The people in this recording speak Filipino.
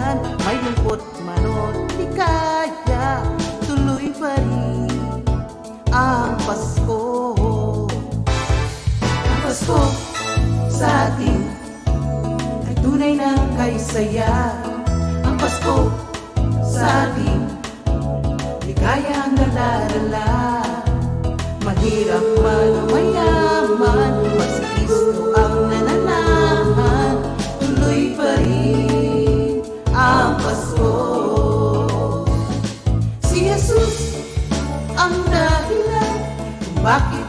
kailanman, may lungkot man o ligaya, tuloy pa rin ang Pasko. Ang Pasko sa atin ay tunay ng kaisaya. Ang Pasko sa atin, ligaya ang nalalala. Mahirap man o mayaman, mas Kristo ang nananahan, tuloy pa rin ang Pasko. Si Jesus ang dahilan kung bakit